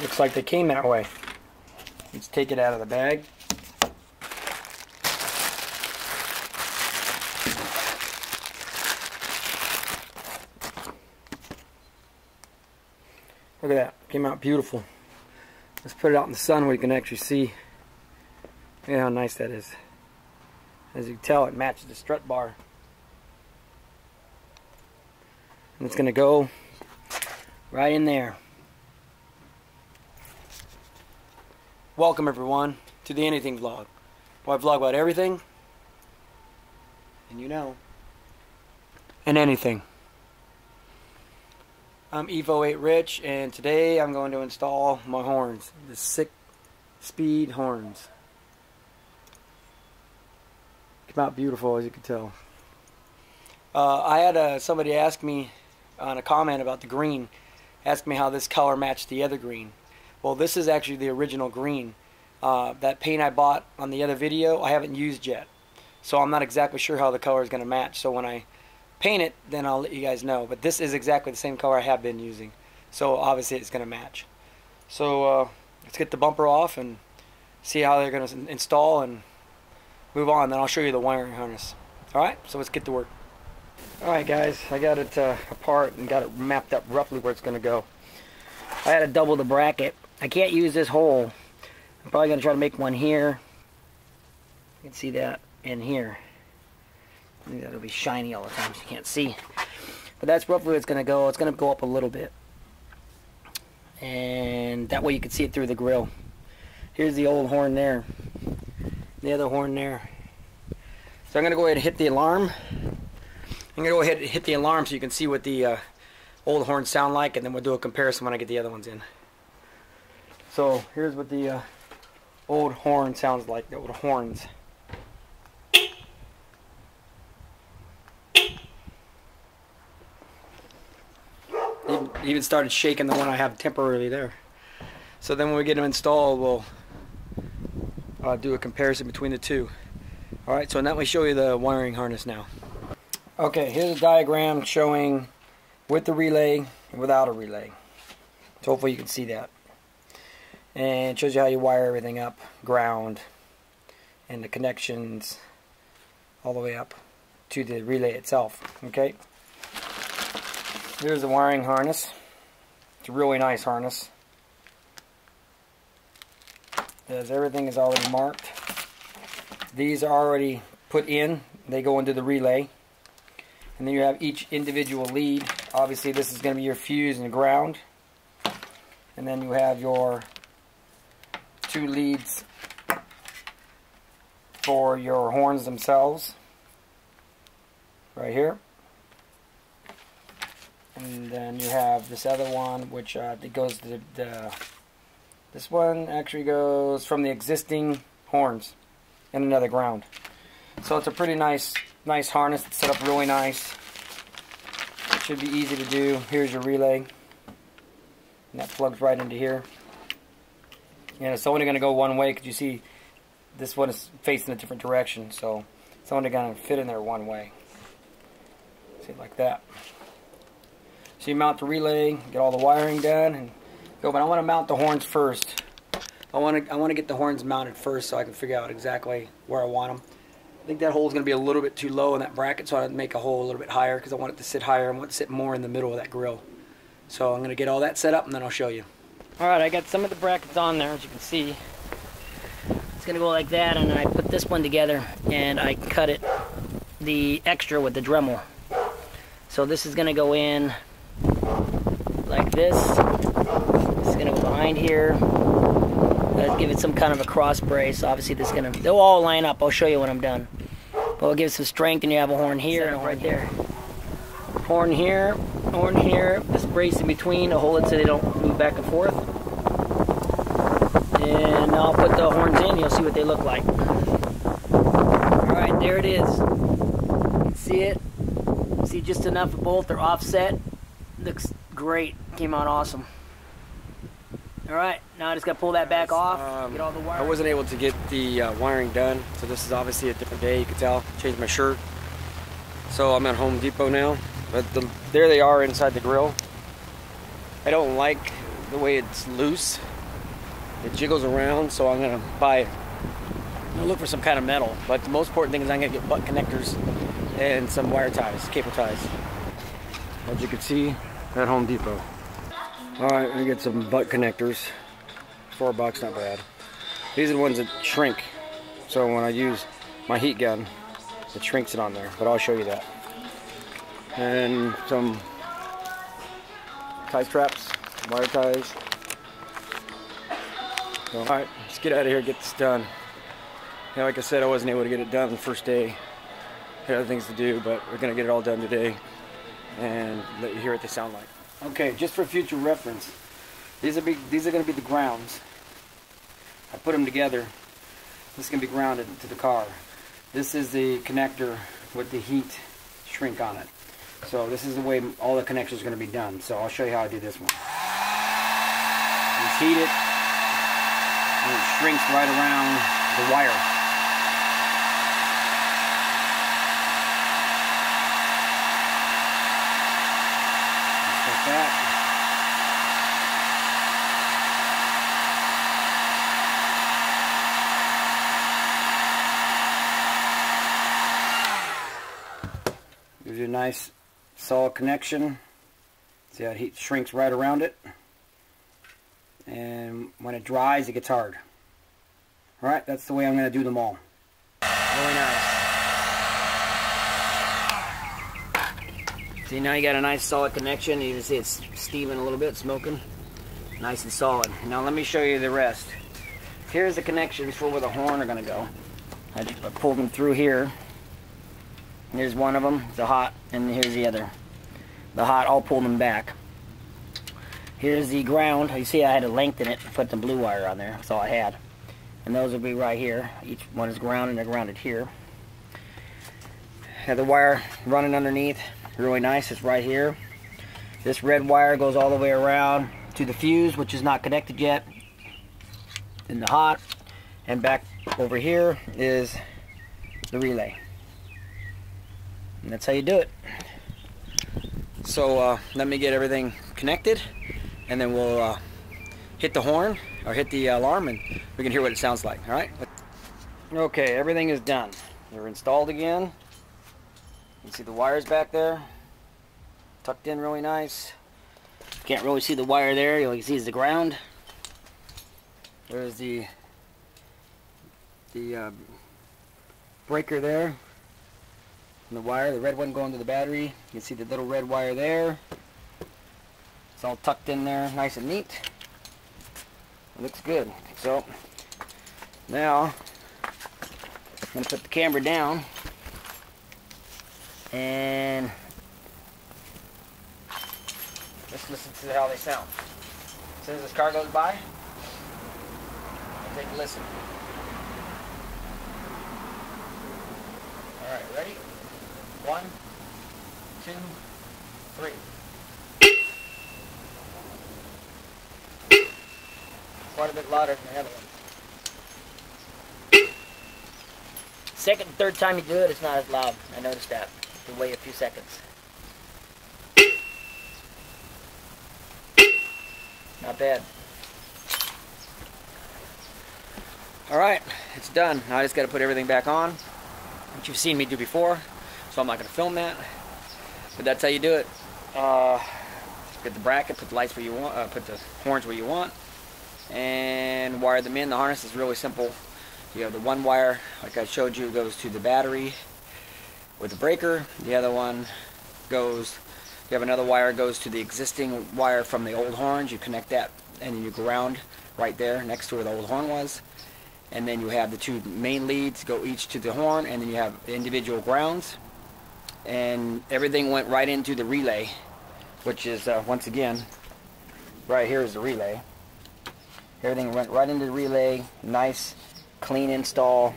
Looks like they came that way. Let's take it out of the bag. Look at that. Came out beautiful. Let's put it out in the sun where you can actually see. Look at how nice that is. As you can tell, it matches the strut bar. And it's going to go right in there. Welcome everyone to the Anything Vlog. Where I vlog about everything, and you know, and anything. I'm EvoEightrich, and today I'm going to install my horns, the SickSpeed horns. Came out beautiful, as you can tell. I had somebody ask me on a comment about the green, ask me how this color matched the other green. Well, this is actually the original green. That paint I bought on the other video, I haven't used yet. So I'm not exactly sure how the color is going to match. So when I paint it, then I'll let you guys know. But this is exactly the same color I have been using. So obviously it's going to match. So let's get the bumper off and see how they're going to install and move on. Then I'll show you the wiring harness. Alright, so let's get to work. Alright guys, I got it apart and got it mapped up roughly where it's going to go. I had to double the bracket. I can't use this hole. I'm probably going to try to make one here. You can see that in here. I think that'll be shiny all the time so you can't see. But that's roughly where it's going to go. It's going to go up a little bit. And that way you can see it through the grill. Here's the old horn there. The other horn there. So I'm going to go ahead and hit the alarm. I'm going to go ahead and hit the alarm so you can see what the old horns sound like, and then we'll do a comparison when I get the other ones in. So here's what the old horn sounds like, the old horns. Even started shaking the one I have temporarily there. So then when we get them installed, we'll do a comparison between the two. Alright, so now let me show you the wiring harness now. Okay, here's a diagram showing with the relay and without a relay. So hopefully you can see that. And it shows you how you wire everything up, ground, and the connections all the way up to the relay itself. Okay? Here's the wiring harness. It's a really nice harness. As everything is already marked. These are already put in. They go into the relay. And then you have each individual lead. Obviously this is going to be your fuse and ground. And then you have your two leads for your horns themselves. Right here. And then you have this other one, which it goes to this one actually goes from the existing horns and another ground. So it's a pretty nice harness. It's set up really nice. It should be easy to do. Here's your relay, and that plugs right into here. And it's only going to go one way because you see this one is facing a different direction, so it's only going to fit in there one way. See, like that. So you mount the relay, get all the wiring done, and go. But I want to mount the horns first. I want to get the horns mounted first so I can figure out exactly where I want them. I think that hole is going to be a little bit too low in that bracket, so I make a hole a little bit higher because I want it to sit higher. I want it to sit more in the middle of that grill. So I'm going to get all that set up and then I'll show you. Alright, I got some of the brackets on there, as you can see. It's going to go like that, and then I put this one together and I cut it, the extra with the Dremel. So this is going to go in like this. This is going to go behind here. Let's give it some kind of a cross brace. Obviously this is going to, they'll all line up. I'll show you when I'm done. But we'll give it some strength, and you have a horn here and a horn there. Horn here, this brace in between to hold it so they don't move back and forth. And I'll put the horns in, you'll see what they look like. Alright, there it is. You can see it. See just enough of both, they're offset. Looks great, came out awesome. Alright, now I just got to pull that back off, get all the wires. I wasn't able to get the wiring done, so this is obviously a different day, you can tell. Changed my shirt. So I'm at Home Depot now. But there they are inside the grill. I don't like the way it's loose. It jiggles around, so I'm gonna look for some kind of metal. But the most important thing is I'm gonna get butt connectors and some wire ties, cable ties. As you can see at Home Depot. All right, I'm gonna get some butt connectors. $4, not bad. These are the ones that shrink. So when I use my heat gun, it shrinks it on there, but I'll show you that. And some tie straps, wire ties. So, all right, let's get out of here, get this done. Yeah, like I said, I wasn't able to get it done the first day. Had other things to do, but we're gonna get it all done today and let you hear what they sound like. Okay, just for future reference, these are gonna be the grounds. I put them together. This can be grounded to the car. This is the connector with the heat shrink on it. So this is the way all the connections are going to be done. So I'll show you how I do this one. Just heat it, and it shrinks right around the wire. Just like that. Gives you a nice solid connection. See how it shrinks right around it, and when it dries it gets hard. Alright, that's the way I'm going to do them all. Really nice. See, now you got a nice solid connection. You can see it's steaming a little bit, smoking. Nice and solid. Now let me show you the rest. Here's the connections for where the horn are going to go. I pulled them through here. Here's one of them, the hot, and here's the other. The hot, I'll pull them back. Here's the ground. You see I had to lengthen it, put the blue wire on there. That's all I had. And those will be right here. Each one is grounded, and they're grounded here. Have the wire running underneath. Really nice, it's right here. This red wire goes all the way around to the fuse, which is not connected yet. In the hot. And back over here is the relay. And that's how you do it. So let me get everything connected, and then we'll hit the horn or hit the alarm, and we can hear what it sounds like. All right. Okay, everything is done. They're installed again. You can see the wires back there, tucked in really nice. Can't really see the wire there. All you can see is the ground. There's the breaker there. And the wire, the red one going to the battery. You can see the little red wire there. It's all tucked in there, nice and neat. It looks good. So now I'm going to put the camera down, and let's listen to how they sound. As soon as this car goes by, I'll take a listen. Alright, ready? 1, 2, 3. Quite a bit louder than the other one. Second and third time you do it, it's not as loud. I noticed that. You wait a few seconds. Not bad. Alright, it's done. Now I just got to put everything back on, which you've seen me do before, so I'm not going to film that. But that's how you do it. Get the bracket, put the lights where you want, put the horns where you want, and wire them in. The harness is really simple. You have the one wire, like I showed you, goes to the battery with the breaker. The other one goes, you have another wire goes to the existing wire from the old horns. You connect that, and then you ground right there next to where the old horn was. And then you have the two main leads go each to the horn, and then you have individual grounds. And everything went right into the relay, which is, once again, right here is the relay. Everything went right into the relay. Nice, clean install.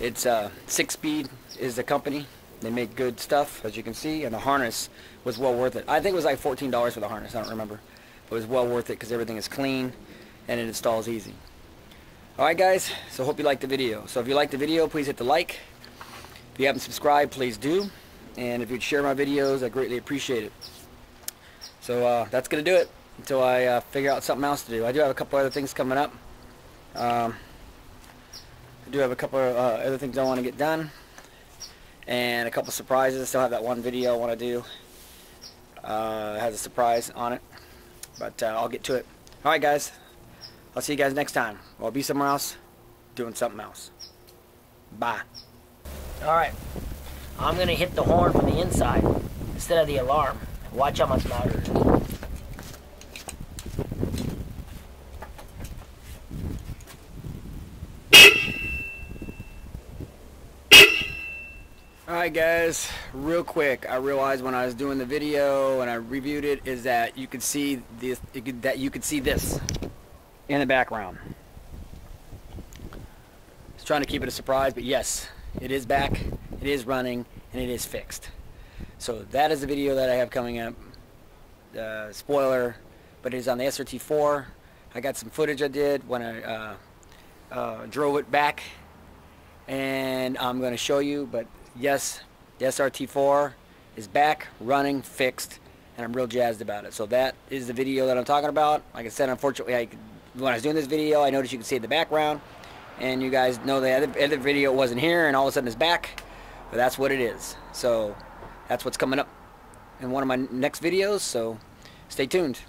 It's SickSpeed is the company. They make good stuff, as you can see, and the harness was well worth it. I think it was like $14 for the harness. I don't remember. But it was well worth it because everything is clean and it installs easy. Alright guys, so hope you liked the video. So if you liked the video, please hit the like. If you haven't subscribed, please do. And if you'd share my videos, I greatly appreciate it. So that's going to do it. until I figure out something else to do. I do have a couple other things coming up. I do have a couple of other things I want to get done, and a couple surprises. I still have that one video I want to do. It has a surprise on it, but I'll get to it. Alright guys, I'll see you guys next time. I'll be somewhere else doing something else. Bye. Alright, I'm going to hit the horn from the inside instead of the alarm. Watch how much louder it is. Alright guys, real quick, I realized when I was doing the video and I reviewed it is that you could see this, this in the background. I was trying to keep it a surprise, but yes, it is back, it is running, and it is fixed. So that is the video that I have coming up. Spoiler, but it is on the SRT4. I got some footage I did when I drove it back, and I'm going to show you, but yes, the SRT4 is back, running, fixed, and I'm real jazzed about it. So that is the video that I'm talking about. Like I said, unfortunately, when I was doing this video, I noticed you could see in the background, and you guys know the other video wasn't here, and all of a sudden it's back, but that's what it is. So that's what's coming up in one of my next videos, so stay tuned.